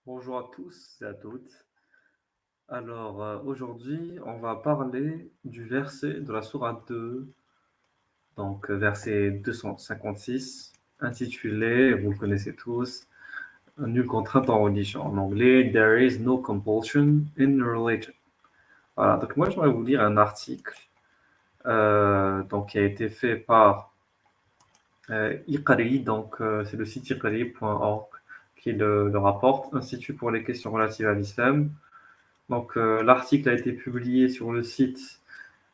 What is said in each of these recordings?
Bonjour à tous et à toutes. Alors, aujourd'hui, on va parler du verset de la sourate 2, donc verset 256, intitulé, vous le connaissez tous, Nulle contrainte en religion. En anglais, There is no compulsion in religion. Voilà, donc moi, j'aimerais vous lire un article donc, qui a été fait par Iqari, donc c'est le site iqari.org qui le rapporte, Institut pour les questions relatives à l'islam. Donc, l'article a été publié sur le site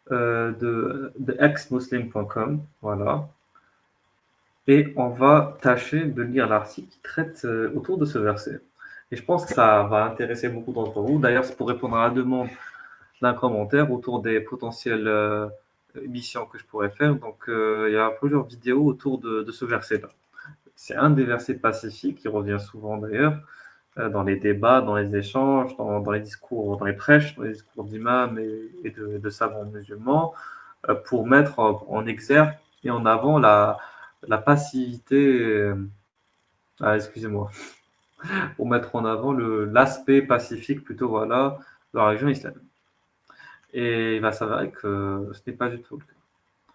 de exmuslim.com, voilà. Et on va tâcher de lire l'article qui traite autour de ce verset. Et je pense que ça va intéresser beaucoup d'entre vous. D'ailleurs, c'est pour répondre à la demande d'un commentaire autour des potentielles émissions que je pourrais faire. Donc, il y a plusieurs vidéos autour de ce verset-là. C'est un des versets pacifiques qui revient souvent d'ailleurs dans les débats, dans les échanges, dans les discours, dans les prêches, dans les discours d'imams et de savants musulmans, pour mettre en exergue et en avant la passivité, excusez-moi, pour mettre en avant l'aspect pacifique plutôt, voilà, de la religion islamique. Et il va s'avérer que ce n'est pas du tout le cas.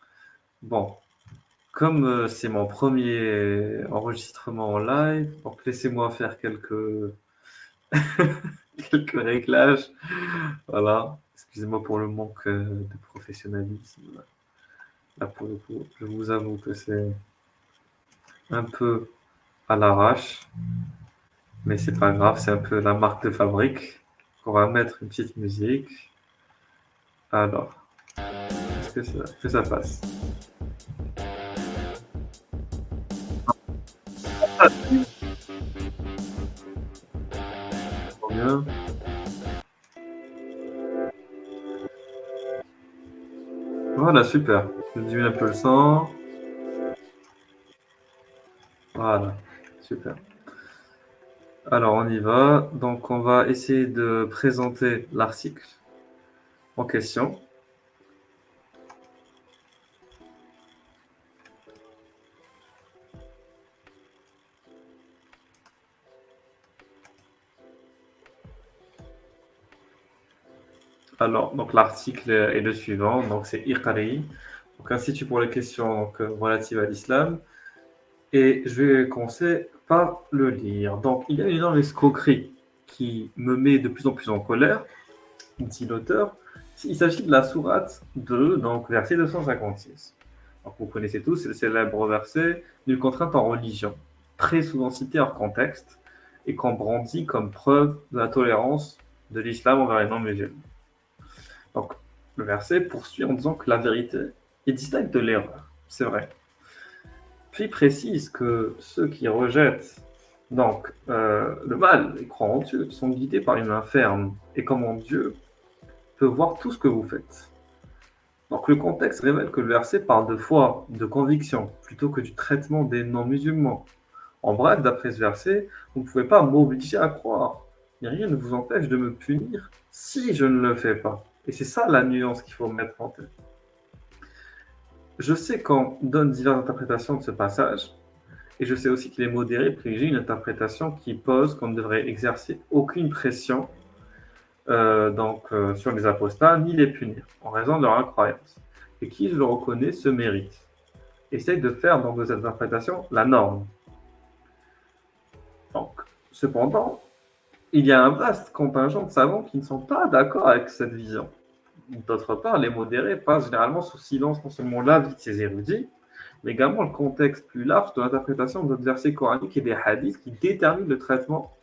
Bon, comme c'est mon premier enregistrement en live, donc laissez-moi faire quelques réglages. Voilà, excusez-moi pour le manque de professionnalisme. Là, pour le coup, je vous avoue que c'est un peu à l'arrache, mais c'est pas grave, c'est un peu la marque de fabrique. On va mettre une petite musique. Alors, est-ce que ça passe? Ah, oui, trop bien. Voilà, super. Je diminue un peu le son. Voilà, super. Alors, on y va. Donc, on va essayer de présenter l'article en question. Alors, donc l'article est le suivant. Donc, c'est Iqari, donc Institut pour les questions donc, relatives à l'islam. Et je vais commencer par le lire. Donc, il y a une énorme escroquerie qui me met de plus en plus en colère, dit l'auteur. Il s'agit de la sourate 2, donc verset 256. Donc, vous connaissez tous, c'est le célèbre verset d'une contrainte en religion, très souvent cité hors contexte et qu'on brandit comme preuve de la tolérance de l'islam envers les non-musulmans. Donc, le verset poursuit en disant que la vérité est distincte de l'erreur. C'est vrai. Puis précise que ceux qui rejettent donc le mal et croient en Dieu sont guidés par une main ferme et comment Dieu peut voir tout ce que vous faites. Donc le contexte révèle que le verset parle de foi, de conviction, plutôt que du traitement des non-musulmans. En bref, d'après ce verset, vous ne pouvez pas m'obliger à croire. Et rien ne vous empêche de me punir si je ne le fais pas. Et c'est ça la nuance qu'il faut mettre en tête. Je sais qu'on donne diverses interprétations de ce passage, et je sais aussi qu'il est modéré privilégie une interprétation qui pose qu'on ne devrait exercer aucune pression sur les apostats, ni les punir, en raison de leur incroyance. Et qui, je le reconnais, se mérite. Essaye de faire donc de cette interprétation la norme. Donc, cependant, il y a un vaste contingent de savants qui ne sont pas d'accord avec cette vision. D'autre part, les modérés passent généralement sous silence non seulement l'avis de ces érudits, mais également le contexte plus large de l'interprétation d'autres versets coraniques et des hadiths qui déterminent le traitement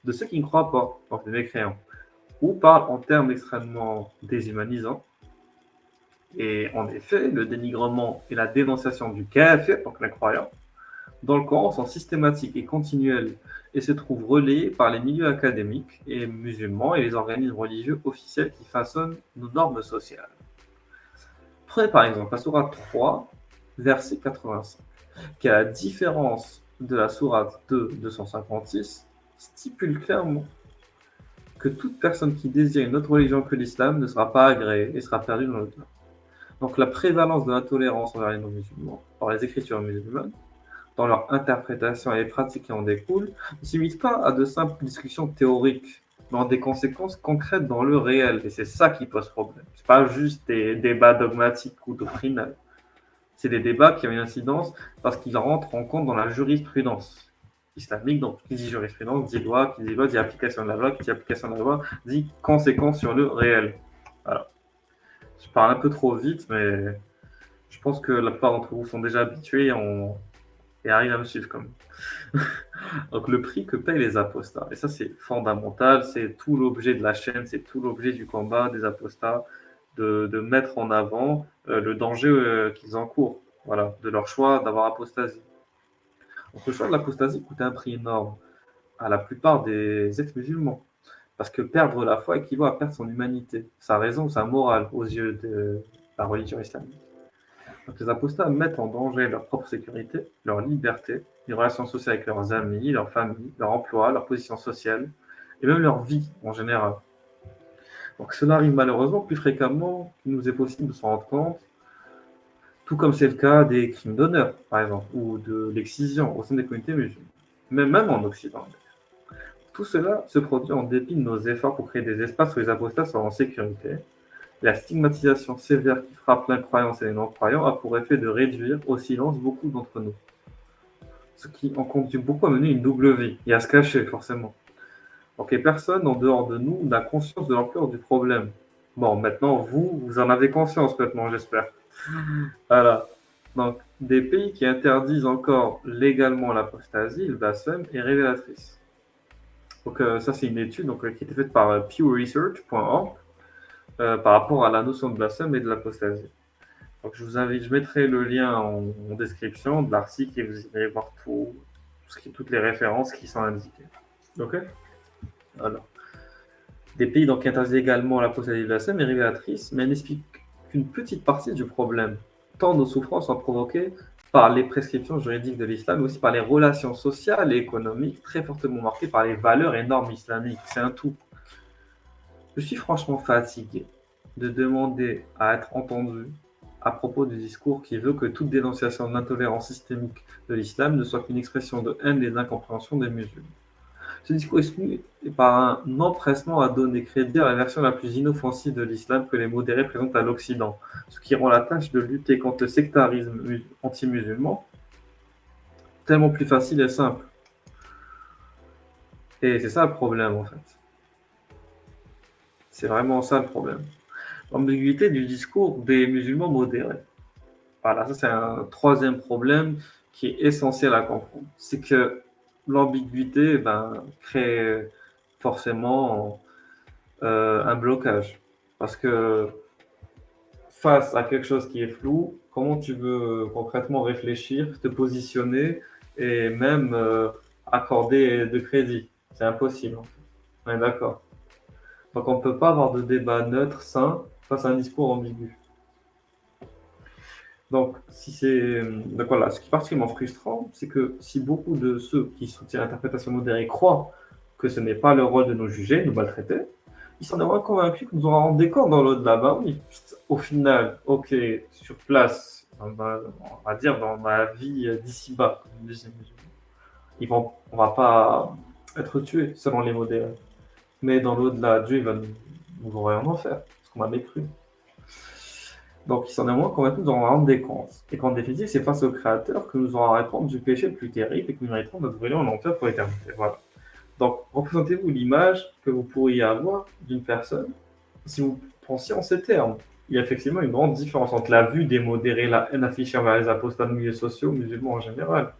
de ceux qui ne croient pas, donc les mécréants, ou parlent en termes extrêmement déshumanisants. Et en effet, le dénigrement et la dénonciation du kafir, donc l'incroyant, dans le Coran sont systématiques et continuelles et se trouvent relayées par les milieux académiques et musulmans et les organismes religieux officiels qui façonnent nos normes sociales. Prenez par exemple la sourate 3, verset 85, qui, à la différence de la sourate 2, 256, stipule clairement que toute personne qui désire une autre religion que l'islam ne sera pas agréée et sera perdue dans le temps. Donc la prévalence de l'intolérance envers les non-musulmans par les écritures musulmanes dans leur interprétation et les pratiques qui en découlent, ne se limitent pas à de simples discussions théoriques, mais ont des conséquences concrètes dans le réel. Et c'est ça qui pose problème. Ce n'est pas juste des débats dogmatiques ou doctrinaux. C'est des débats qui ont une incidence parce qu'ils rentrent en compte dans la jurisprudence islamique. Donc, qui dit jurisprudence dit loi, qui dit loi dit application de la loi, qui dit application de la loi dit conséquences sur le réel. Voilà. Je parle un peu trop vite, mais je pense que la plupart d'entre vous sont déjà habitués et arrivent à me suivre comme. Donc, le prix que payent les apostats, et ça c'est fondamental, c'est tout l'objet de la chaîne, c'est tout l'objet du combat des apostats, de mettre en avant le danger qu'ils encourent, voilà, de leur choix d'avoir apostasie. Donc, le choix de l'apostasie coûte un prix énorme à la plupart des ex-musulmans, parce que perdre la foi équivaut à perdre son humanité, sa raison, sa morale aux yeux de la religion islamique. Donc, les apostats mettent en danger leur propre sécurité, leur liberté, les relations sociales avec leurs amis, leur famille, leur emploi, leur position sociale, et même leur vie en général. Donc cela arrive malheureusement plus fréquemment qu'il nous est possible de s'en rendre compte, tout comme c'est le cas des crimes d'honneur, par exemple, ou de l'excision au sein des communautés musulmanes, mais même en Occident. Tout cela se produit en dépit de nos efforts pour créer des espaces où les apostats soient en sécurité. La stigmatisation sévère qui frappe l'incroyance et les non-croyants a pour effet de réduire au silence beaucoup d'entre nous. Ce qui en conduit beaucoup à mener une double vie et à se cacher, forcément. Donc, les personnes en dehors de nous n'a conscience de l'ampleur du problème. Bon, maintenant, vous en avez conscience maintenant, j'espère. Voilà. Donc, des pays qui interdisent encore légalement l'apostasie, le blasphème, est révélatrice. Donc, ça, c'est une étude donc, qui a été faite par pewresearch.org par rapport à la notion de blasphème et de l'apostasie. Donc, je vous invite, je mettrai le lien en description de l'article et vous irez voir toutes les références qui sont indiquées. Ok? Alors, des pays donc, qui interdisent également l'apostasie et le blasphème est révélatrice, mais elle n'explique qu'une petite partie du problème. Tant nos souffrances sont provoquées par les prescriptions juridiques de l'islam, mais aussi par les relations sociales et économiques très fortement marquées par les valeurs et normes islamiques. C'est un tout. Je suis franchement fatigué de demander à être entendu à propos du discours qui veut que toute dénonciation de l'intolérance systémique de l'islam ne soit qu'une expression de haine et d'incompréhension des musulmans. Ce discours est soutenu par un empressement à donner crédit à la version la plus inoffensive de l'islam que les modérés présentent à l'Occident, ce qui rend la tâche de lutter contre le sectarisme anti-musulman tellement plus facile et simple. Et c'est ça le problème en fait. C'est vraiment ça le problème. L'ambiguïté du discours des musulmans modérés. Voilà, ça c'est un troisième problème qui est essentiel à comprendre. C'est que l'ambiguïté crée forcément un blocage. Parce que face à quelque chose qui est flou, comment tu veux concrètement réfléchir, te positionner et même accorder de crédit? C'est impossible. En fait. On est d'accord. Donc on ne peut pas avoir de débat neutre, sain, face à un discours ambigu. Donc, donc voilà, ce qui est particulièrement frustrant, c'est que si beaucoup de ceux qui soutiennent l'interprétation modérée croient que ce n'est pas le rôle de nous juger, nous maltraiter, ils sont néanmoins convaincus que nous aurons un décor dans l'au-delà. Bah oui, au final, ok, sur place, on va dire dans ma vie d'ici-bas, on va pas être tués selon les modérés. Mais dans l'au-delà, Dieu va nous rien en faire, parce qu'on m'a mécru. Donc, ils sont néanmoins convaincus que nous allons rendre des comptes. Et qu'en définitive, c'est face au Créateur que nous aurons à répondre du péché le plus terrible et que nous mériterons notre brûlure en enfer pour l'éternité. Voilà. Donc, représentez-vous l'image que vous pourriez avoir d'une personne si vous pensiez en ces termes. Il y a effectivement une grande différence entre la vue des modérés, la haine affichée envers les apostats de milieux sociaux, musulmans en général.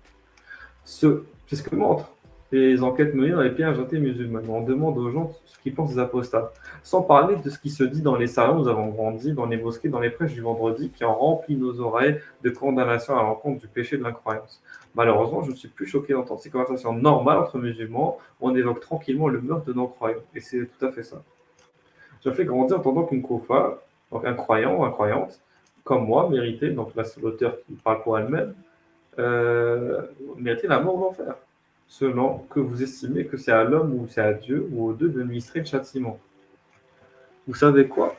C'est ce que montrent les enquêtes menées dans les pays argentés musulmans. On demande aux gens ce qu'ils pensent des apostats. Sans parler de ce qui se dit dans les salons où nous avons grandi, dans les mosquées, dans les prêches du vendredi, qui ont rempli nos oreilles de condamnation à l'encontre du péché de l'incroyance. Malheureusement, je ne suis plus choqué d'entendre ces conversations normales entre musulmans où on évoque tranquillement le meurtre de non-croyants. Et c'est tout à fait ça. J'ai fait grandir en entendant qu'une kofa, donc un croyant ou une croyante, comme moi, méritait, donc là c'est l'auteur qui parle pour elle-même, méritait la mort ou l'enfer, selon que vous estimez que c'est à l'homme ou c'est à Dieu ou aux deux d'administrer le châtiment. Vous savez quoi?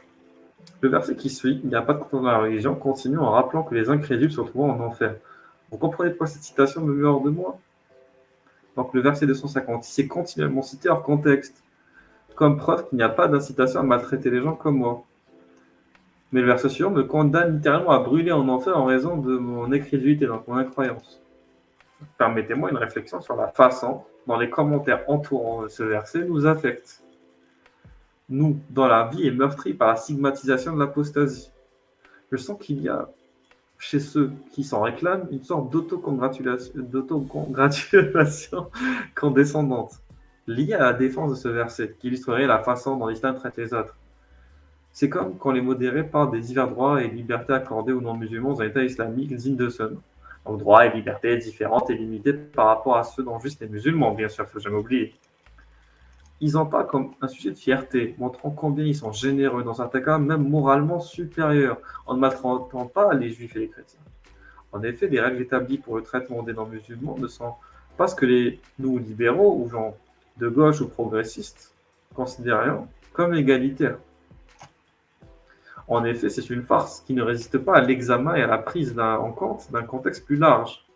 Le verset qui suit, il n'y a pas de contrôle dans la religion, continue en rappelant que les incrédules se trouveront en enfer. Vous comprenez pourquoi cette citation me met hors de moi? Donc le verset 250, c'est continuellement cité hors contexte, comme preuve qu'il n'y a pas d'incitation à maltraiter les gens comme moi. Mais le verset suivant me condamne littéralement à brûler en enfer en raison de mon incrédulité, donc mon incroyance. Permettez-moi une réflexion sur la façon dont les commentaires entourant ce verset nous affectent. Nous, dont la vie est meurtrie par la stigmatisation de l'apostasie. Je sens qu'il y a chez ceux qui s'en réclament une sorte d'autocongratulation condescendante, liée à la défense de ce verset, qui illustrerait la façon dont l'islam traite les autres. C'est comme quand les modérés parlent des divers droits et libertés accordés aux non-musulmans dans l'État islamique digne de ce nom. Donc droits et libertés différentes et limitées par rapport à ceux dont juste les musulmans, bien sûr, il ne faut jamais oublier. Ils en parlent comme un sujet de fierté, montrant combien ils sont généreux, dans certains cas même moralement supérieurs, en ne maltraitant pas les juifs et les chrétiens. En effet, les règles établies pour le traitement des non-musulmans ne sont pas ce que nous, libéraux, ou gens de gauche ou progressistes, considérions comme égalitaires. En effet, c'est une farce qui ne résiste pas à l'examen et à la prise en compte d'un contexte plus large.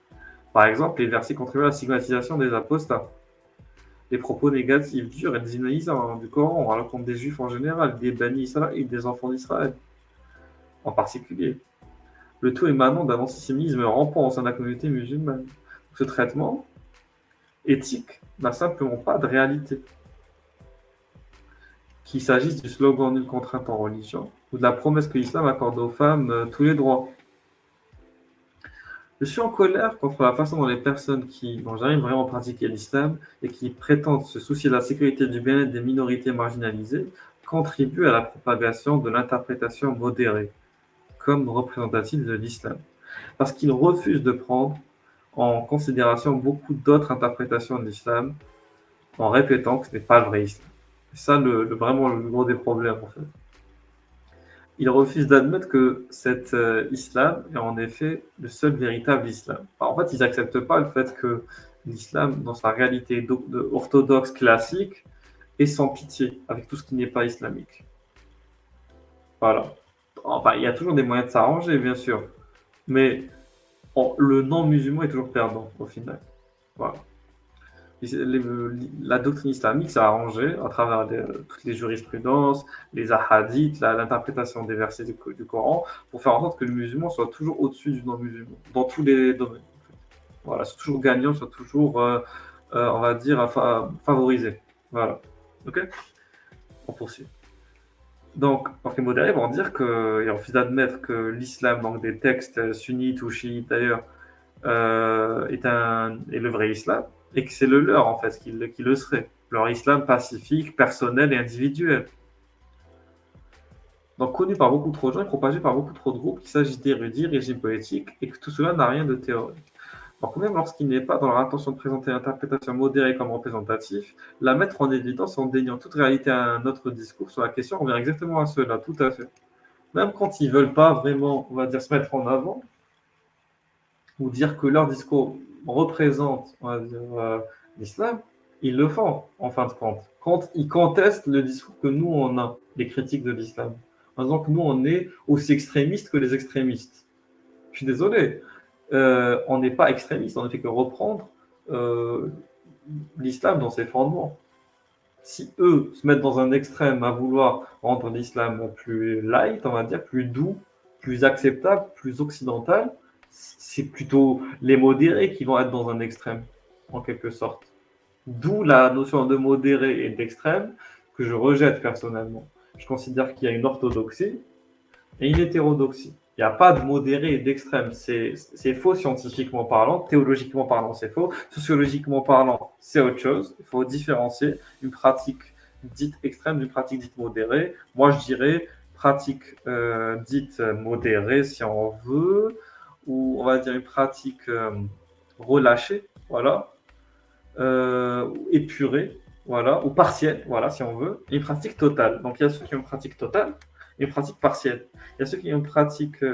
Par exemple, les versets contribuent à la stigmatisation des apostats, les propos négatifs, durs et déshumanisations du Coran à l'encontre des Juifs en général, des bannis Israël et des enfants d'Israël en particulier. Le tout émanant d'un antisémitisme rampant au sein de la communauté musulmane. Ce traitement éthique n'a simplement pas de réalité. Qu'il s'agisse du slogan « Nulle contrainte en religion » ou de la promesse que l'islam accorde aux femmes tous les droits. Je suis en colère contre la façon dont les personnes qui n'ont jamais vraiment pratiqué l'islam et qui prétendent se soucier de la sécurité et du bien-être des minorités marginalisées contribuent à la propagation de l'interprétation modérée comme représentative de l'islam. Parce qu'ils refusent de prendre en considération beaucoup d'autres interprétations de l'islam en répétant que ce n'est pas le vrai islam. C'est ça vraiment le gros des problèmes en fait. Ils refusent d'admettre que cet islam est en effet le seul véritable islam. Enfin, en fait, ils n'acceptent pas le fait que l'islam, dans sa réalité orthodoxe classique, est sans pitié avec tout ce qui n'est pas islamique. Voilà. Enfin, il y a toujours des moyens de s'arranger, bien sûr, mais le non-musulman est toujours perdant au final. Voilà. La doctrine islamique s'est arrangée à travers toutes les jurisprudences, les hadiths, l'interprétation des versets du Coran, pour faire en sorte que le musulman soit toujours au-dessus du non-musulman, dans tous les domaines. En fait. Voilà, soit toujours gagnant, soit toujours, on va dire, favorisé. Voilà. Ok. On poursuit. Donc, les modérés vont dire qu'ils refusent d'admettre que l'islam, donc des textes sunnites ou chiites d'ailleurs, est le vrai islam, et que c'est le leur, en fait, qui le serait. Leur islam pacifique, personnel et individuel. Donc connu par beaucoup trop de gens et propagé par beaucoup trop de groupes, qu'il s'agit d'érudits, régimes politiques, et que tout cela n'a rien de théorique. Donc même lorsqu'il n'est pas dans leur intention de présenter l'interprétation modérée comme représentative, la mettre en évidence en déniant toute réalité à un autre discours sur la question revient exactement à cela, tout à fait. Même quand ils ne veulent pas vraiment, on va dire, se mettre en avant, ou dire que leur discours représente, on va dire, l'islam, ils le font, en fin de compte. Quand ils contestent le discours que nous, on a, les critiques de l'islam. En disant que nous, on est aussi extrémistes que les extrémistes. Je suis désolé. On n'est pas extrémistes, on ne fait que reprendre l'islam dans ses fondements. Si eux se mettent dans un extrême à vouloir rendre l'islam plus light, on va dire, plus doux, plus acceptable, plus occidental, c'est plutôt les modérés qui vont être dans un extrême, en quelque sorte. D'où la notion de modéré et d'extrême que je rejette personnellement. Je considère qu'il y a une orthodoxie et une hétérodoxie. Il n'y a pas de modéré et d'extrême. C'est faux scientifiquement parlant, théologiquement parlant, c'est faux. Sociologiquement parlant, c'est autre chose. Il faut différencier une pratique dite extrême d'une pratique dite modérée. Moi, je dirais pratique dite modérée, si on veut, ou on va dire une pratique relâchée, voilà, épurée, voilà, ou partielle, voilà, si on veut, et une pratique totale. Donc, il y a ceux qui ont une pratique totale et une pratique partielle. Il y a ceux qui ont une pratique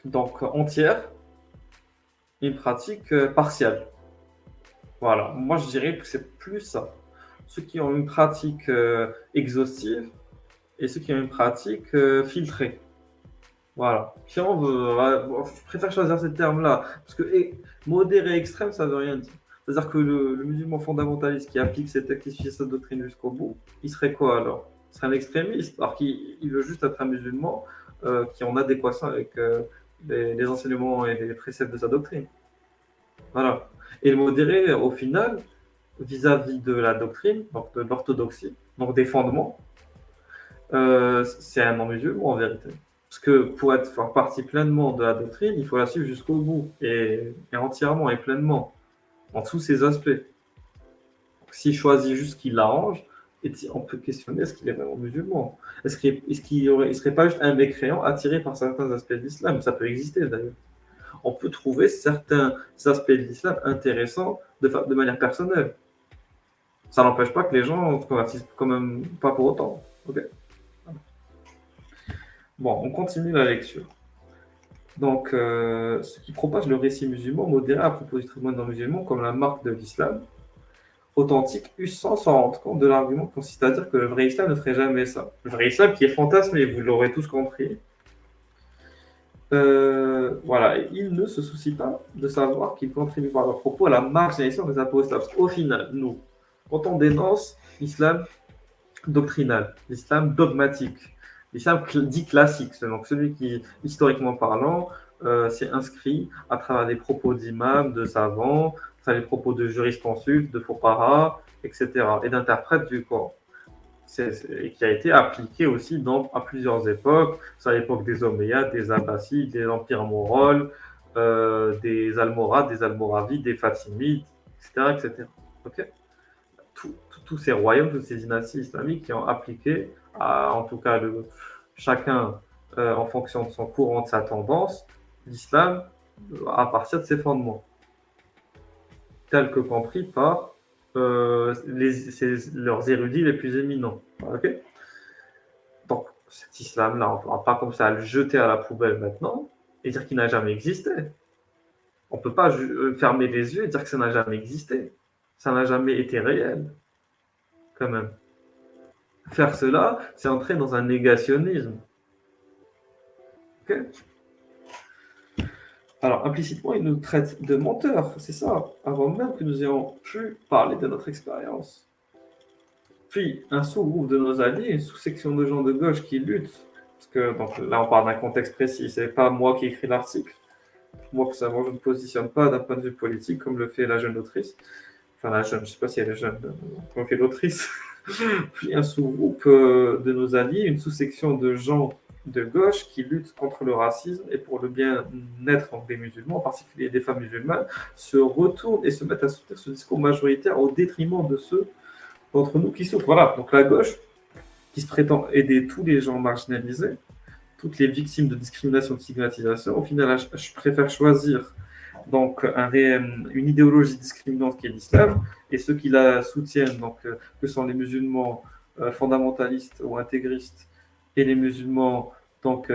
donc entière et une pratique partielle. Voilà, moi je dirais que c'est plus ça. Ceux qui ont une pratique exhaustive et ceux qui ont une pratique filtrée. Voilà. Si on veut, bon, je préfère choisir ces termes-là, parce que modéré et extrême, ça veut rien dire. C'est-à-dire que le musulman fondamentaliste qui applique ses textes, qui suit sa doctrine jusqu'au bout, il serait quoi alors? Il serait un extrémiste, alors qu'il veut juste être un musulman qui est en adéquation avec les enseignements et les préceptes de sa doctrine. Voilà. Et le modéré, au final, vis-à-vis de la doctrine, donc de l'orthodoxie, donc des fondements, c'est un non-musulman en vérité. Parce que pour faire partie pleinement de la doctrine, il faut la suivre jusqu'au bout et entièrement et pleinement, en tous ses aspects. Donc, s'il choisit juste ce qui l'arrange, on peut questionner est-ce qu'il est vraiment musulman. Il serait pas juste un mécréant attiré par certains aspects de l'islam? Ça peut exister d'ailleurs. On peut trouver certains aspects de l'islam intéressants de manière personnelle. Ça n'empêche pas que les gens se convertissent quand même pas pour autant. Ok. Bon, on continue la lecture. Donc, ce qui propage le récit musulman modéré à propos du traitement non musulman comme la marque de l'islam authentique, sans s'en rendre compte de l'argument qui consiste à dire que le vrai islam ne ferait jamais ça. Le vrai islam qui est fantasmé, vous l'aurez tous compris. Voilà, et ils ne se soucient pas de savoir qu'ils contribuent par leurs propos à la marginalisation des apostats. Parce qu'au final, nous, quand on dénonce l'islam doctrinal, l'islam dogmatique, l'islam dit classique, donc celui qui, historiquement parlant, s'est inscrit à travers les propos d'imams, de savants, à travers les propos de jurisconsultes, de fuqaha, etc., et d'interprètes du Coran. Et qui a été appliqué aussi à plusieurs époques, c'est à l'époque des Omeyyades, des Abbasides, des empires mongols, des Almoravides, des Almoravides, des Fatimides, etc. etc. Okay, tous ces royaumes, toutes ces dynasties islamiques qui ont appliqué, en tout cas chacun en fonction de son courant, de sa tendance, l'islam à partir de ses fondements, tels que compris par leurs érudits les plus éminents. Okay, donc cet islam-là, on ne pourra pas comme ça le jeter à la poubelle maintenant et dire qu'il n'a jamais existé. On ne peut pas fermer les yeux et dire que ça n'a jamais existé. Ça n'a jamais été réel, quand même. Faire cela, c'est entrer dans un négationnisme. Okay, alors, implicitement, il nous traite de menteurs, c'est ça, avant même que nous ayons pu parler de notre expérience. Puis, un sous-groupe de nos alliés, une sous-section de gens de gauche qui luttent, parce que donc, là, on parle d'un contexte précis, c'est pas moi qui écris l'article. Moi, personnellement, je ne me positionne pas d'un point de vue politique, comme le fait la jeune autrice. Enfin, la jeune, je ne sais pas si elle est jeune, comme fait l'autrice. Puis, un sous-groupe de nos alliés, une sous-section de gens de gauche qui luttent contre le racisme et pour le bien-être des musulmans, en particulier des femmes musulmanes, se retournent et se mettent à soutenir ce discours majoritaire au détriment de ceux d'entre nous qui souffrent. Voilà, donc la gauche, qui se prétend aider tous les gens marginalisés, toutes les victimes de discrimination, de stigmatisation, au final, je préfère choisir donc une idéologie discriminante qui est l'islam, et ceux qui la soutiennent, donc, que sont les musulmans fondamentalistes ou intégristes, et les musulmans donc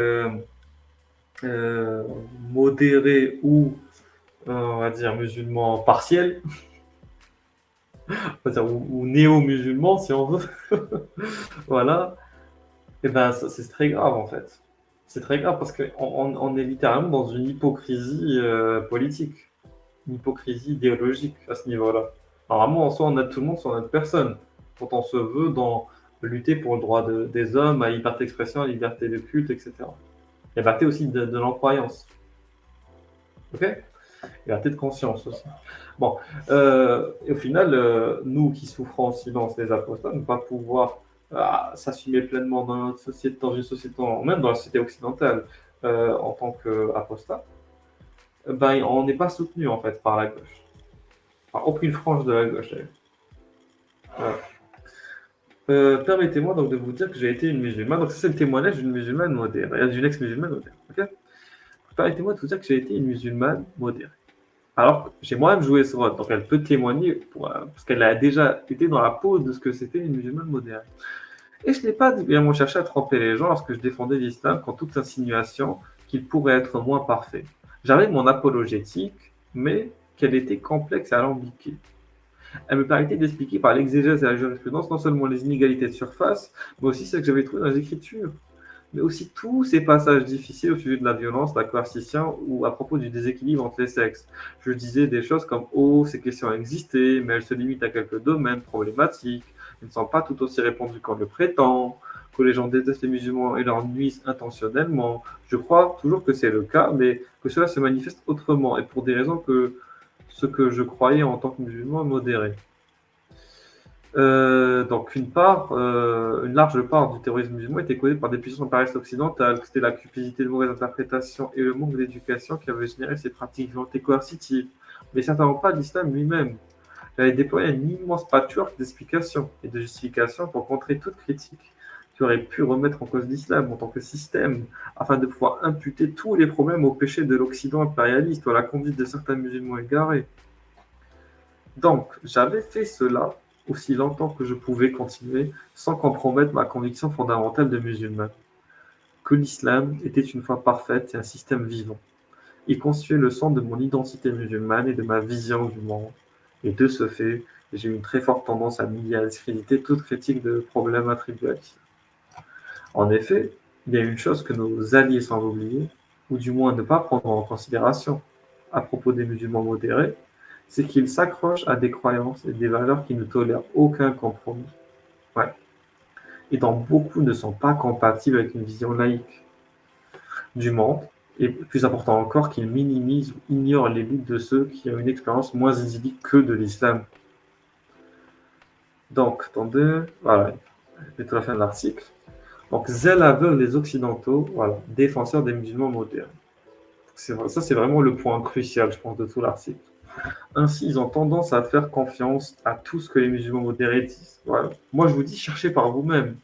modérés ou on va dire musulmans partiels, on va dire, ou néo-musulmans si on veut, voilà, et ben c'est très grave en fait. C'est très grave parce qu'on est littéralement dans une hypocrisie politique, une hypocrisie idéologique à ce niveau-là. Normalement, soit on aide tout le monde, soit on aide personne. Quand on se veut dans lutter pour le droit des hommes, à liberté d'expression, à liberté de culte, etc. Liberté aussi de non-croyance. Ok? Liberté de conscience aussi. Bon, et au final, nous qui souffrons en silence, les apostats, ne pas pouvoir s'assumer pleinement dans notre société, dans une société, même dans la société occidentale, en tant qu'apostat, ben, on n'est pas soutenu en fait par la gauche. Par aucune frange de la gauche d'ailleurs. Voilà. Permettez-moi donc de vous dire que j'ai été une musulmane. Donc, c'est le témoignage d'une musulmane modérée, d'une ex-musulmane modérée. Okay, permettez-moi de vous dire que j'ai été une musulmane modérée. Alors, j'ai moi-même joué ce rôle, donc elle peut témoigner parce qu'elle a déjà été dans la peau de ce que c'était une musulmane modérée. Et je n'ai pas vraiment cherché à tromper les gens lorsque je défendais l'islam contre toute insinuation qu'il pourrait être moins parfait. J'avais mon apologétique, mais qu'elle était complexe et alambiquée. Elle me permettait d'expliquer par l'exégèse et la jurisprudence non seulement les inégalités de surface, mais aussi ce que j'avais trouvé dans les Écritures. mais aussi tous ces passages difficiles au sujet de la violence, la coercition ou à propos du déséquilibre entre les sexes. Je disais des choses comme «Oh, ces questions existaient, mais elles se limitent à quelques domaines problématiques, elles ne sont pas tout aussi répandues qu'on le prétend, que les gens détestent les musulmans et leur nuisent intentionnellement. Je crois toujours que c'est le cas, mais que cela se manifeste autrement et pour des raisons que ce que je croyais en tant que musulman modéré. Donc une large part du terrorisme musulman était causée par des puissances impérialistes occidentales, que c'était la cupidité de mauvaise interprétation et le manque d'éducation qui avaient généré ces pratiques violentes et coercitives, mais certainement pas l'islam lui-même. Il avait déployé un immense patchwork d'explications et de justifications pour contrer toute critique qui aurait pu remettre en cause l'islam en tant que système, afin de pouvoir imputer tous les problèmes au péché de l'Occident impérialiste ou à la conduite de certains musulmans égarés. Donc, j'avais fait cela aussi longtemps que je pouvais continuer sans compromettre ma conviction fondamentale de musulman, que l'islam était une foi parfaite et un système vivant. Il constituait le centre de mon identité musulmane et de ma vision du monde. Et de ce fait, j'ai une très forte tendance à nier et à discréditer toute critique de problèmes attribués à l'islam. En effet, il y a une chose que nos alliés semblent oublier, ou du moins ne pas prendre en considération à propos des musulmans modérés, c'est qu'ils s'accrochent à des croyances et des valeurs qui ne tolèrent aucun compromis. Ouais. Et dont beaucoup ne sont pas compatibles avec une vision laïque du monde, et plus important encore, qu'ils minimisent ou ignorent les luttes de ceux qui ont une expérience moins idyllique que de l'islam. Donc, attendez, voilà, c'est la fin de l'article. Donc, zèle aveugle des Occidentaux, voilà, défenseurs des musulmans modernes. Ça, c'est vraiment le point crucial, je pense, de tout l'article. Ainsi, ils ont tendance à faire confiance à tout ce que les musulmans modérés disent. Voilà. Moi, je vous dis, cherchez par vous-même.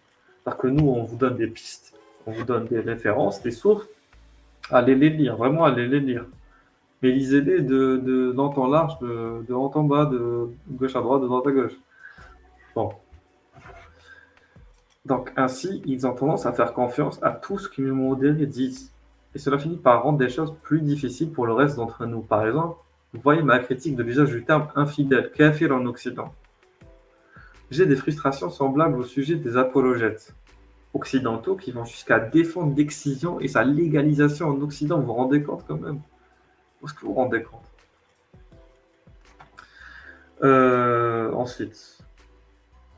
Parce que nous, on vous donne des pistes, on vous donne des références, des sources. Allez les lire, vraiment, allez les lire. Mais lisez-les d'en temps large, de haut en bas, de gauche à droite, de droite à gauche. Bon. Donc, ainsi, ils ont tendance à faire confiance à tout ce que les musulmans modérés disent. Et cela finit par rendre des choses plus difficiles pour le reste d'entre nous. Par exemple, vous voyez ma critique de l'usage du terme infidèle, kafir en Occident. J'ai des frustrations semblables au sujet des apologètes occidentaux qui vont jusqu'à défendre l'excision et sa légalisation en Occident. Vous vous rendez compte quand même? Est-ce que vous vous rendez compte? Ensuite,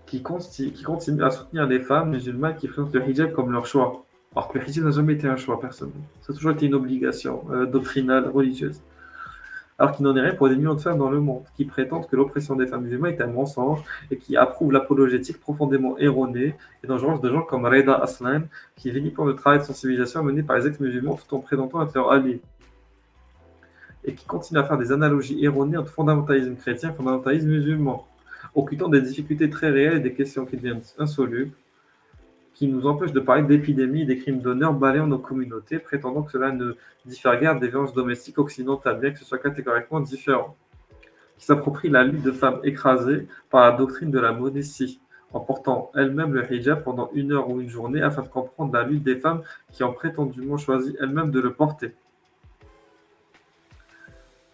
qui continue à soutenir les femmes musulmanes qui présentent le hijab comme leur choix. Alors que le hijab n'a jamais été un choix personnel. Ça a toujours été une obligation doctrinale, religieuse. Alors qu'il n'en est rien pour des millions de femmes dans le monde, qui prétendent que l'oppression des femmes musulmanes est un mensonge et qui approuvent l'apologétique profondément erronée et dangereuse de gens comme Reda Aslan, qui vilipendent le travail de sensibilisation mené par les ex-musulmans tout en prétendant être leur allié, et qui continuent à faire des analogies erronées entre fondamentalisme chrétien et fondamentalisme musulman, occultant des difficultés très réelles et des questions qui deviennent insolubles, qui nous empêchent de parler d'épidémies et des crimes d'honneur balayant nos communautés, prétendant que cela ne diffère guère des violences domestiques occidentales, bien que ce soit catégoriquement différent, qui s'approprie la lutte de femmes écrasées par la doctrine de la modestie, en portant elles-mêmes le hijab pendant une heure ou une journée afin de comprendre la lutte des femmes qui ont prétendument choisi elles-mêmes de le porter.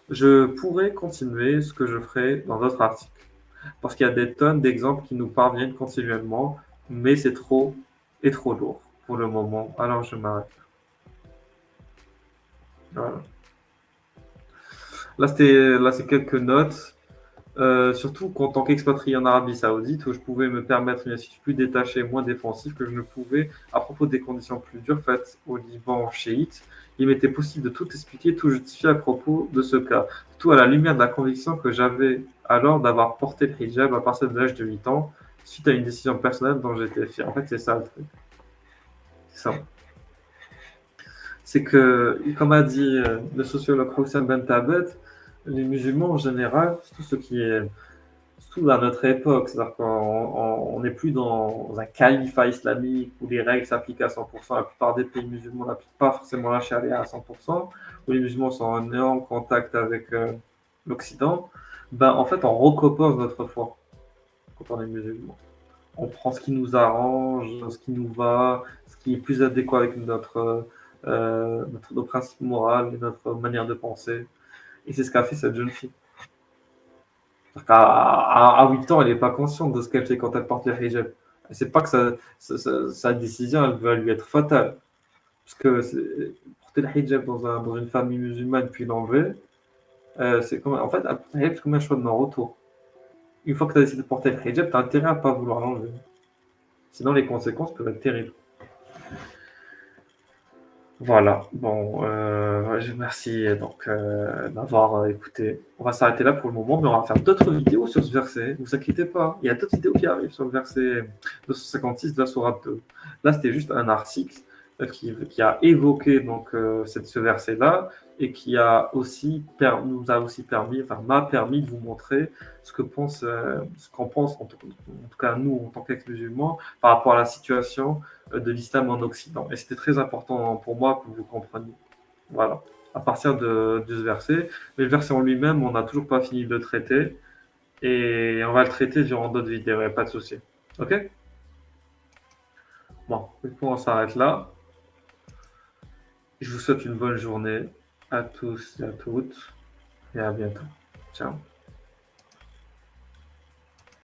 Je pourrais continuer ce que je ferai dans d'autres articles, parce qu'il y a des tonnes d'exemples qui nous parviennent continuellement, mais c'est trop et trop lourd pour le moment, alors je m'arrête. Voilà. Là, c'est quelques notes. Surtout qu'en tant qu'expatrié en Arabie Saoudite, où je pouvais me permettre une attitude plus détachée et moins défensive que je ne pouvais à propos des conditions plus dures faites au Liban chiite, il m'était possible de tout expliquer, tout justifier à propos de ce cas, tout à la lumière de la conviction que j'avais alors d'avoir porté le hijab à partir de l'âge de 8 ans, suite à une décision personnelle dont j'étais fier. En fait, c'est ça le truc. C'est ça. C'est que, comme a dit le sociologue Houssam Ben Tabet, les musulmans en général, surtout ceux qui est surtout à notre époque, c'est-à-dire qu'on n'est plus dans un califat islamique où les règles s'appliquent à 100%. La plupart des pays musulmans n'appliquent pas forcément la charia à 100%, où les musulmans sont en énorme contact avec l'Occident. Ben, en fait, on recompose notre foi quand on est musulman. On prend ce qui nous arrange, ce qui nous va, ce qui est plus adéquat avec nos principes moraux et notre manière de penser. Et c'est ce qu'a fait cette jeune fille. À 8 ans, elle n'est pas consciente de ce qu'elle fait quand elle porte le hijab. Elle ne sait pas que sa décision elle va lui être fatale. Parce que porter le hijab dans une famille musulmane puis l'enlever, c'est comme, en fait, porter le hijab, c'est comme un choix de non-retour. Une fois que tu as décidé de porter le hijab, tu as intérêt à ne pas vouloir l'enlever. Sinon, les conséquences peuvent être terribles. Voilà, bon, ouais, merci donc d'avoir écouté. On va s'arrêter là pour le moment, mais on va faire d'autres vidéos sur ce verset. Ne vous inquiétez pas, il y a d'autres vidéos qui arrivent sur le verset 256 de la Sourate 2. Là, c'était juste un article qui a évoqué donc ce verset-là et qui a aussi nous a aussi permis, enfin m'a permis de vous montrer ce qu'on pense en tout cas nous en tant qu'ex-musulmans par rapport à la situation de l'islam en Occident. Et c'était très important pour moi que vous compreniez. Voilà. À partir de ce verset. Mais le verset en lui-même, on n'a toujours pas fini de le traiter. Et on va le traiter durant d'autres vidéos, il n'y a pas de souci. Ok. Bon, du coup, on s'arrête là. Je vous souhaite une bonne journée à tous et à toutes. Et à bientôt. Ciao.